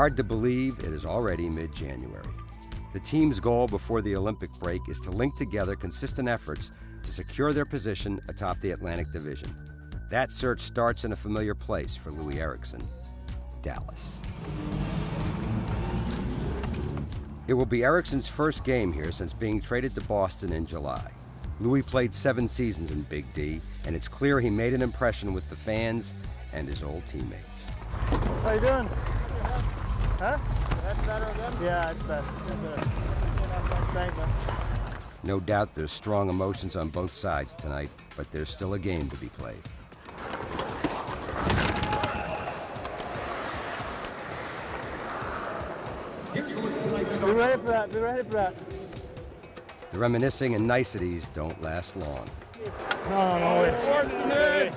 Hard to believe it is already mid-January. The team's goal before the Olympic break is to link together consistent efforts to secure their position atop the Atlantic Division. That search starts in a familiar place for Louis Eriksson, Dallas. It will be Eriksson's first game here since being traded to Boston in July. Louis played 7 seasons in Big D, and it's clear he made an impression with the fans and his old teammates. How you doing? Huh? That's better again? Yeah, it's better. Thanks, man. No doubt there's strong emotions on both sides tonight, but there's still a game to be played. Be ready for that. Be ready for that. The reminiscing and niceties don't last long. No. Okay.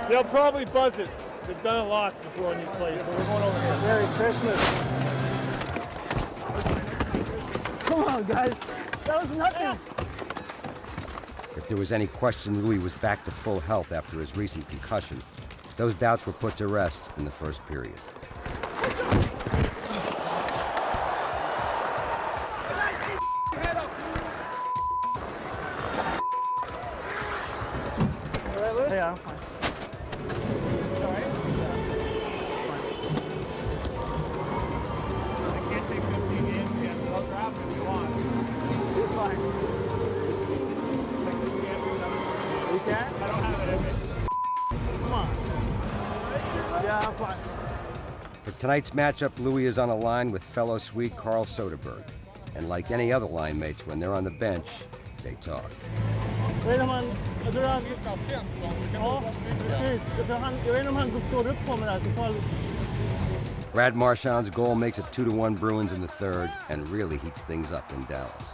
They'll probably buzz it. They've done it lots before in these plays, but we're going over here. Merry Christmas. Come on, guys. That was nothing. If there was any question Louis was back to full health after his recent concussion, those doubts were put to rest in the first period. Yeah, I'm fine. I can't take 15 games yet. We'll draft if you want. You're fine. You can? I don't have it in me. Come on. Yeah, I'm fine. For tonight's matchup, Louis is on a line with fellow Swede Carl Soderberg. And like any other line mates, when they're on the bench, they talk. Jag vet inte om han står upp på mig där så får Brad Marchand's goal makes it 2-1 Bruins in the third and really heats things up in Dallas.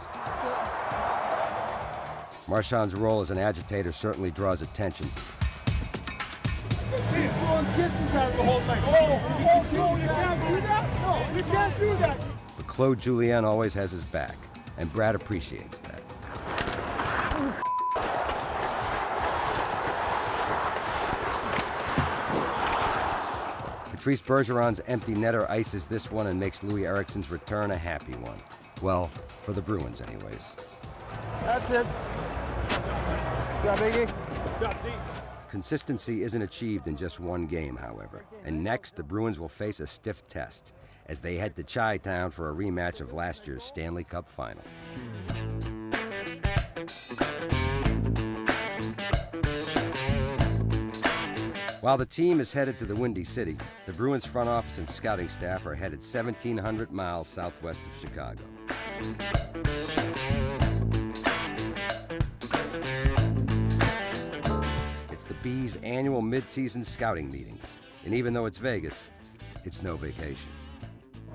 Marchand's role as an agitator certainly draws attention. But Claude Julien always has his back, and Brad appreciates that. Patrice Bergeron's empty netter ices this one and makes Louis Eriksson's return a happy one. Well, for the Bruins anyways. That's it. Got Biggie. Consistency isn't achieved in just one game, however. And next, the Bruins will face a stiff test as they head to Chi-Town for a rematch of last year's Stanley Cup final. While the team is headed to the Windy City, the Bruins front office and scouting staff are headed 1,700 miles southwest of Chicago. It's the Bees' annual mid-season scouting meetings, and even though it's Vegas, it's no vacation.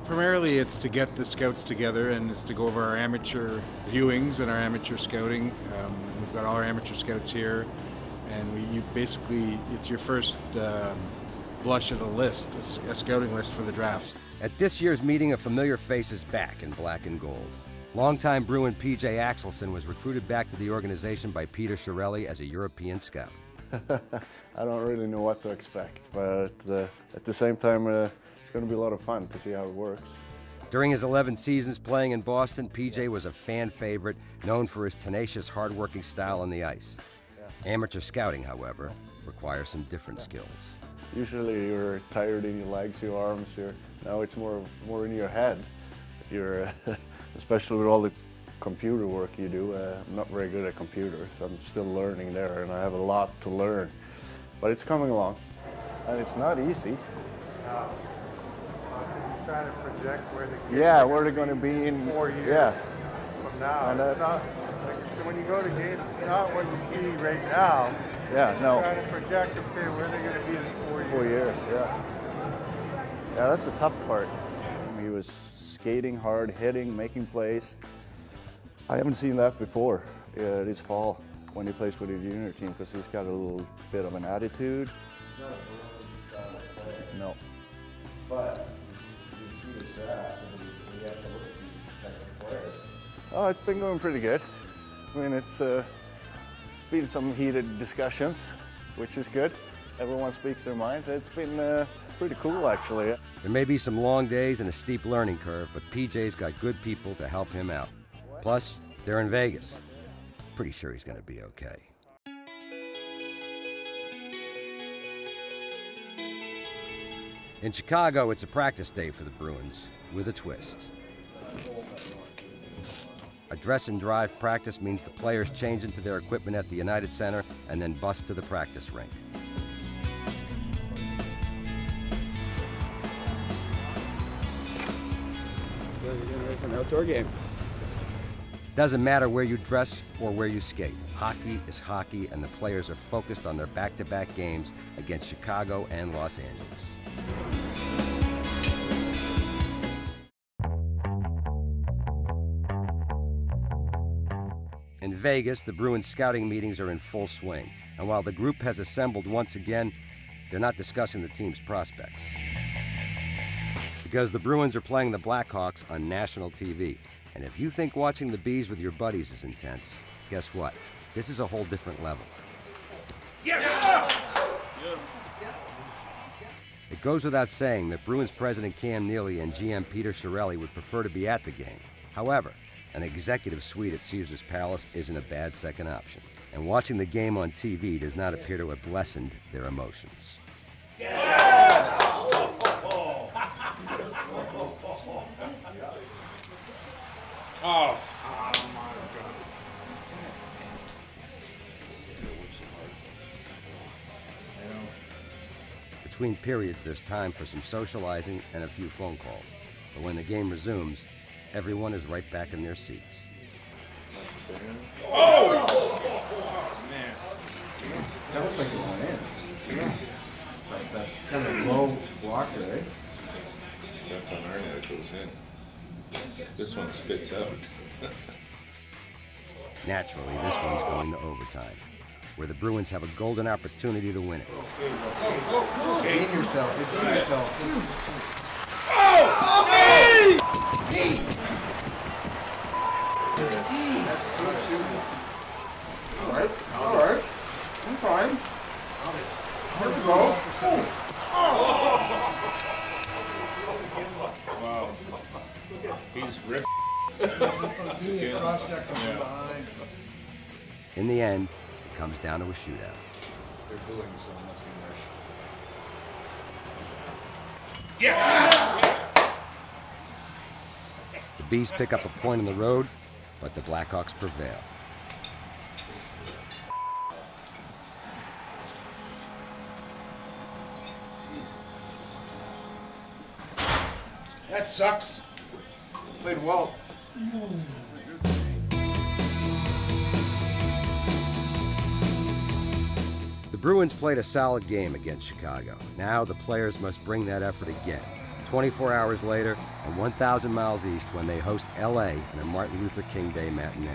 Primarily it's to get the scouts together and it's to go over our amateur viewings and our amateur scouting. We've got all our amateur scouts here. And you basically, it's your first blush of the list, a scouting list for the drafts. At this year's meeting, a familiar face is back in black and gold. Longtime Bruin P.J. Axelson was recruited back to the organization by Peter Chiarelli as a European scout. I don't really know what to expect, but at the same time, it's going to be a lot of fun to see how it works. During his 11 seasons playing in Boston, P.J. was a fan favorite, known for his tenacious, hard-working style on the ice. Amateur scouting, however, requires some different skills. Usually you're tired in your legs, your arms. Now it's more in your head. Especially with all the computer work you do. I'm not very good at computers. I'm still learning there, and I have a lot to learn. But it's coming along, and it's not easy. Trying to project where the kids where they're going to be in 4 years from now. And it's not, when you go to games, it's not what you see right now. Yeah, no. Trying to project, okay, where they're going to be in 4 years. 4 years, yeah. Yeah, that's the tough part. He was skating hard, hitting, making plays. I haven't seen that before this fall when he plays with his junior team because he's got a little bit of an attitude. No. But you see the draft and you have to look at these types of players. Oh, it's been going pretty good. I mean, it's been some heated discussions, which is good. Everyone speaks their mind. It's been pretty cool, actually. There may be some long days and a steep learning curve, but PJ's got good people to help him out. Plus, they're in Vegas. Pretty sure he's going to be okay. In Chicago, it's a practice day for the Bruins, with a twist. A dress and drive practice means the players change into their equipment at the United Center and then bus to the practice rink. So you're getting ready for an outdoor game. Doesn't matter where you dress or where you skate. Hockey is hockey, and the players are focused on their back-to-back games against Chicago and Los Angeles. In Vegas, the Bruins scouting meetings are in full swing, and while the group has assembled once again, they're not discussing the team's prospects. Because the Bruins are playing the Blackhawks on national TV, and if you think watching the Bees with your buddies is intense, guess what? This is a whole different level. It goes without saying that Bruins president Cam Neely and GM Peter Chiarelli would prefer to be at the game. However, an executive suite at Caesars Palace isn't a bad second option, and watching the game on TV does not appear to have lessened their emotions. Oh. Between periods, there's time for some socializing and a few phone calls. But when the game resumes, everyone is right back in their seats. Oh! Man. That looks like it went in. Yeah. Like that kind of low blocker, right? That's on our net, it goes in. This one spits out. Naturally, this one's going to overtime, where the Bruins have a golden opportunity to win it. Gain yourself. Gain yourself. Oh! Hey! Hey! All right. All right. I'm fine. Here we go. Wow. He's ripped. In the end, it comes down to a shootout. They're booing, so it must be nice. Yeah! The Bees pick up a point on the road, but the Blackhawks prevail. That sucks. Played well. The Bruins played a solid game against Chicago. Now the players must bring that effort again. 24 hours later and 1,000 miles east when they host LA in a Martin Luther King Day matinee.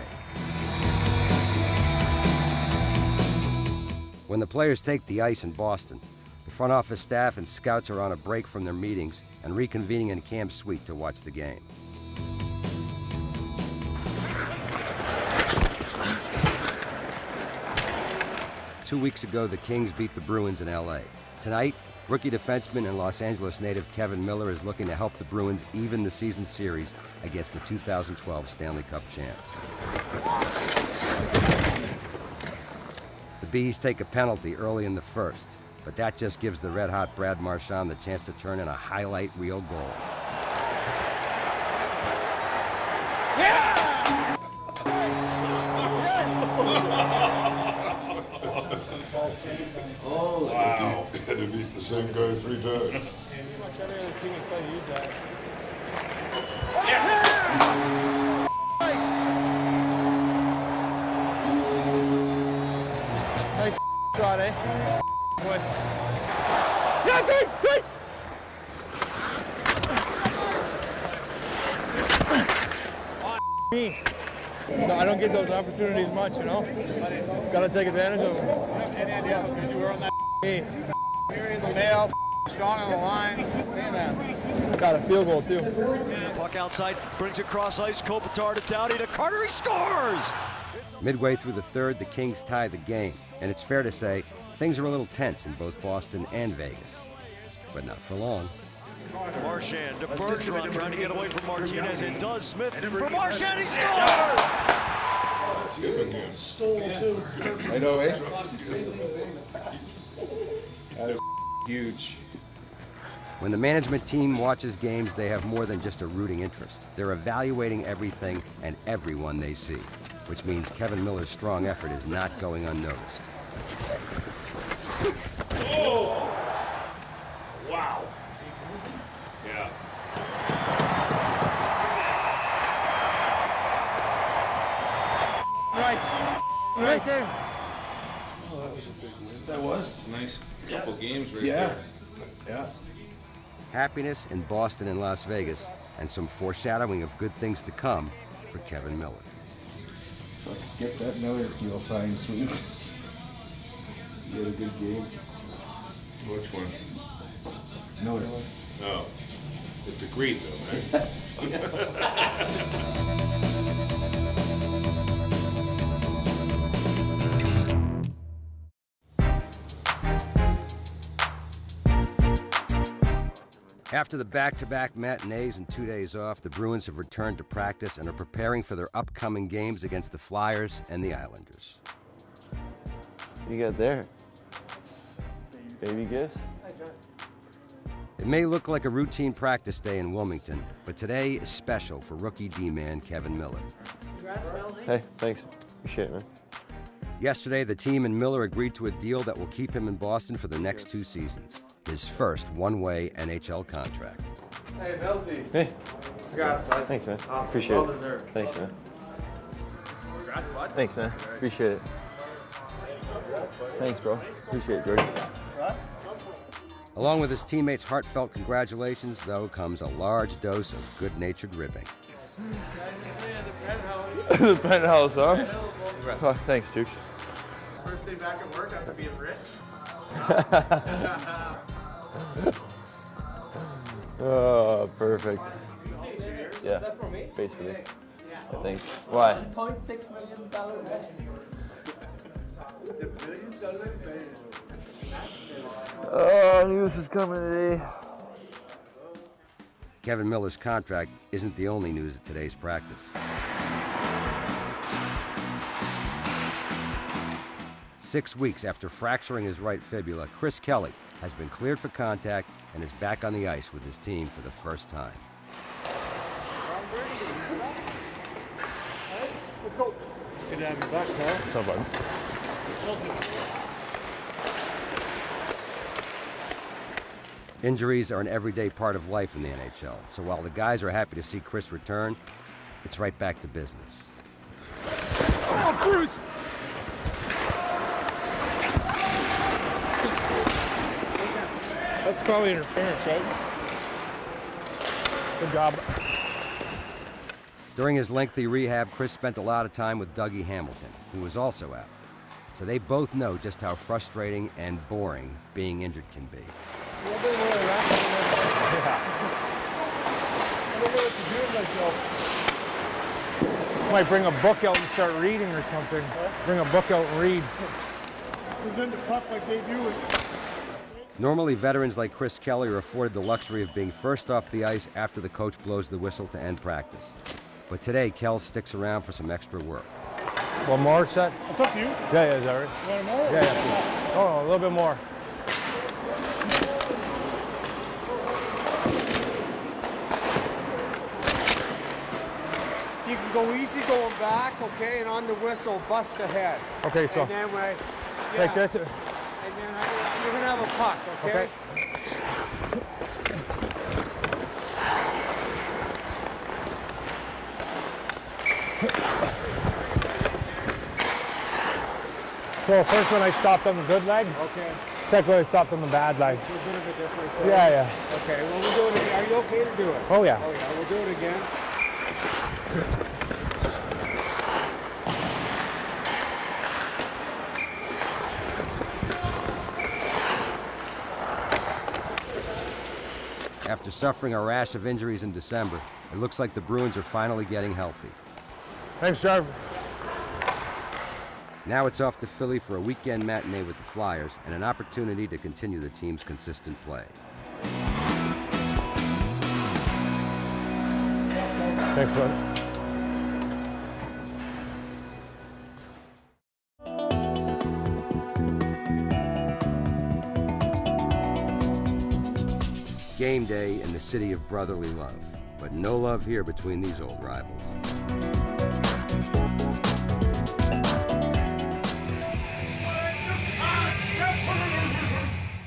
When the players take the ice in Boston, the front office staff and scouts are on a break from their meetings and reconvening in Cam's suite to watch the game. Two weeks ago, the Kings beat the Bruins in LA. Tonight, rookie defenseman and Los Angeles native Kevin Miller is looking to help the Bruins even the season series against the 2012 Stanley Cup champs. The Bees take a penalty early in the first, but that just gives the red-hot Brad Marchand the chance to turn in a highlight reel goal. Oh, wow. Had to beat the same guy 3 times. Pretty much every other team we play use that. Nice shot, eh? Boy. Yeah, good, good! Me. No, I don't get those opportunities much, you know? Gotta take advantage of them. Yeah, because you were on that me. You're in the mail, strong on the line. Got a field goal, too. Puck outside, brings it across ice, Kopitar to Doughty to Carter, he scores! Midway through the third, the Kings tie the game, and it's fair to say things are a little tense in both Boston and Vegas. but not for long. Marchand to Bergeron, trying to get away from Martinez, and does Smith for Marchand, he scores! I know, eh? That is huge. When the management team watches games, they have more than just a rooting interest. They're evaluating everything and everyone they see, which means Kevin Miller's strong effort is not going unnoticed. Oh! Wow. Yeah. Right there. Oh, that was a big win. That was a nice couple games right Yeah. there. Yeah. Happiness in Boston and Las Vegas, and some foreshadowing of good things to come for Kevin Miller. Get that Miller deal signed, sweet. You had a good game. Which one? Miller. Oh. It's agreed though, right? After the back-to-back matinees and 2 days off, the Bruins have returned to practice and are preparing for their upcoming games against the Flyers and the Islanders. You got there? Baby gifts? It may look like a routine practice day in Wilmington, but today is special for rookie D-man Kevin Miller. Hey, thanks. Appreciate it, man. Yesterday, the team and Miller agreed to a deal that will keep him in Boston for the next 2 seasons. His first one-way NHL contract. Hey, Melzi. Hey. Congrats, bud. Thanks, man. Awesome. Appreciate Well it. deserved. Thanks, man. Congrats, bud. Thanks, man. Appreciate it. Thanks, bro. Appreciate it, Jordan. Along with his teammates' heartfelt congratulations, though, comes a large dose of good-natured ribbing. The penthouse, huh? Oh, thanks, Duke. First day back at work after being rich. Oh, perfect. Yeah, basically. I think. Why? $1.6 million. Oh, I knew this was coming today. Kevin Miller's contract isn't the only news at today's practice. 6 weeks after fracturing his right fibula, Chris Kelly has been cleared for contact and is back on the ice with his team for the first time. Let's go. Good to have you back, Carl. So, bud. Injuries are an everyday part of life in the NHL, so while the guys are happy to see Chris return, it's right back to business. Oh, Bruce! That's probably interference, right? Good job. During his lengthy rehab, Chris spent a lot of time with Dougie Hamilton, who was also out. So they both know just how frustrating and boring being injured can be. I don't know what to do, like, might bring a book out and start reading or something. Bring a book out and read. Present the puck like they do. Normally, veterans like Chris Kelly are afforded the luxury of being first off the ice after the coach blows the whistle to end practice. But today, Kell sticks around for some extra work. One more set? It's up to you. Yeah, is that right? You want more? Yeah. Oh, a little bit more. You can go easy going back, okay, and on the whistle, bust ahead. Okay, so. And then when, Like yeah, that. and then you're gonna have a puck, okay? So first one I stopped on the good leg. Okay. Second one I stopped on the bad leg. It's a bit of a difference. Yeah. Okay, well, we'll do it again. Are you okay to do it? Oh, yeah. Oh, yeah, we'll do it again. After suffering a rash of injuries in December, it looks like the Bruins are finally getting healthy. Thanks, Jarv. Now it's off to Philly for a weekend matinee with the Flyers and an opportunity to continue the team's consistent play. Thanks, bud. Game day in the city of brotherly love, but no love here between these old rivals.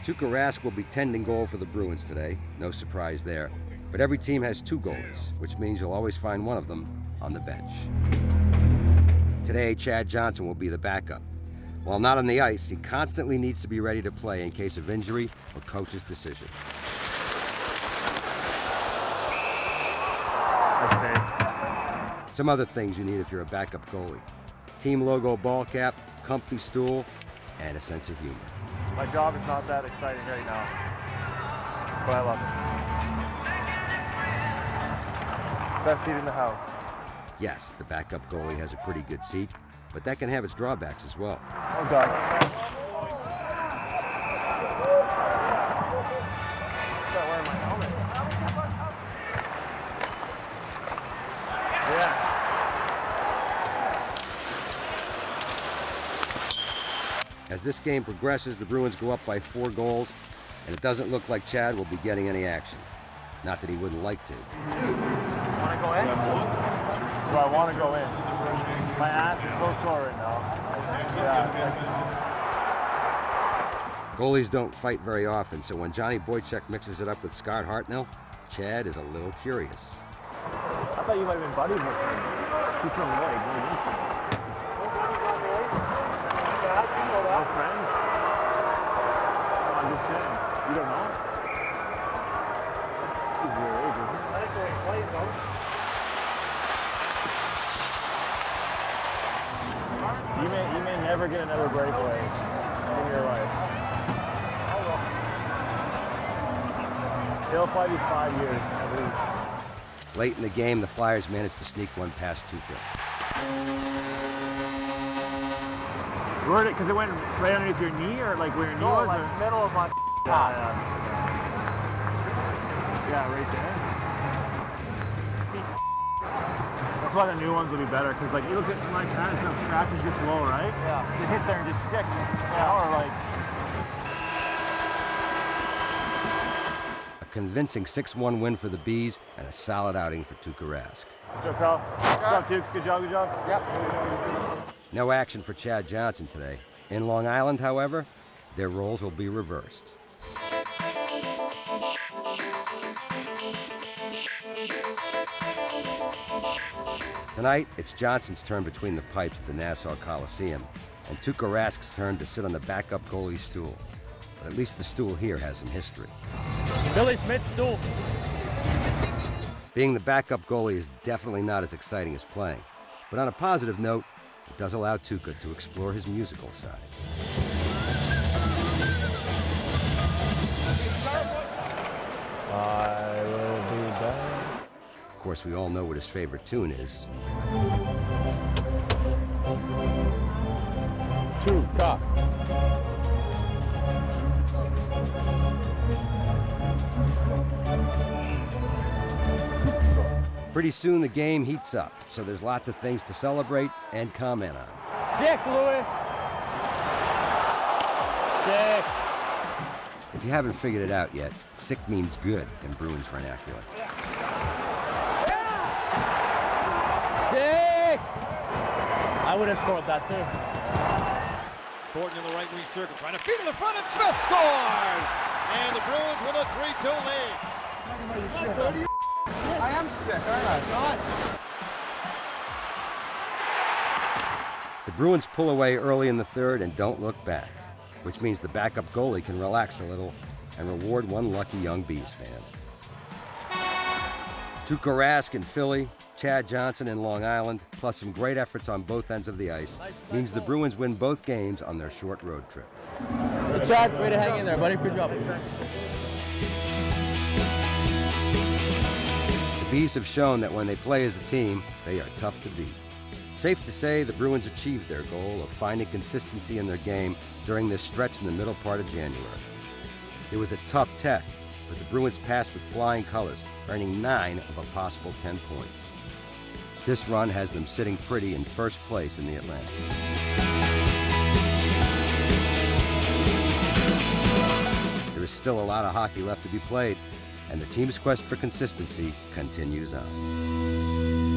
Tuukka Rask will be tending goal for the Bruins today. No surprise there. But every team has two goalies, which means you'll always find one of them on the bench. Today, Chad Johnson will be the backup. While not on the ice, he constantly needs to be ready to play in case of injury or coach's decision. Some other things you need if you're a backup goalie: team logo ball cap, comfy stool, and a sense of humor. My job is not that exciting right now, but I love it. Best seat in the house. Yes, the backup goalie has a pretty good seat, but that can have its drawbacks as well. Oh, God. I'm not wearing my helmet. Yeah. As this game progresses, the Bruins go up by 4 goals, and it doesn't look like Chad will be getting any action. Not that he wouldn't like to. Want to go in? Do I want to go in? My ass is so sore right now. Yeah. Goalies don't fight very often, so when Johnny Boychuk mixes it up with Scott Hartnell, Chad is a little curious. I thought you might have been buddies with him. He's from Lloyd, no Vincent. No friends? I'm just saying. You don't know? He's your age, isn't he? I think where he plays, though. You may never get another breakaway in your life. It'll probably be 5 years at least. Late in the game, the Flyers managed to sneak one past Tuukka. Where did, because it went right underneath your knee, or like where your knee was? Like middle of my top. Yeah, right there. That's why the new ones will be better, because like you look at my kind of stuff, scratches just low, right? Yeah. It hits there and just sticks. Yeah. Or like. A convincing 6-1 win for the Bees and a solid outing for Tuukka Rask. Good job, Carl. Good job, Tukes. Good job, good job. Yep. No action for Chad Johnson today. In Long Island, however, their roles will be reversed. Tonight, it's Johnson's turn between the pipes at the Nassau Coliseum, and Tuukka Rask's turn to sit on the backup goalie stool. But at least the stool here has some history. Billy Smith's stool. Being the backup goalie is definitely not as exciting as playing. But on a positive note, it does allow Tuukka to explore his musical side. I will be back. Of course, we all know what his favorite tune is. Tuukka. Pretty soon the game heats up, so there's lots of things to celebrate and comment on. Sick, Louis. Sick. If you haven't figured it out yet, sick means good in Bruins vernacular. Sick! I would have scored that too. Gordon in the right wing circle, trying to feed in the front, and Smith scores! And the Bruins with a 3-2 lead. I am sick, aren't I? God. The Bruins pull away early in the third and don't look back, which means the backup goalie can relax a little and reward one lucky young Bees fan. Tuukka Rask in Philly, Chad Johnson in Long Island, plus some great efforts on both ends of the ice, means the Bruins win both games on their short road trip. So Chad, way to hang in there, buddy. Good job. The Bees have shown that when they play as a team, they are tough to beat. Safe to say the Bruins achieved their goal of finding consistency in their game during this stretch in the middle part of January. It was a tough test, but the Bruins passed with flying colors, earning 9 of a possible 10 points. This run has them sitting pretty in first place in the Atlantic. There is still a lot of hockey left to be played, and the team's quest for consistency continues on.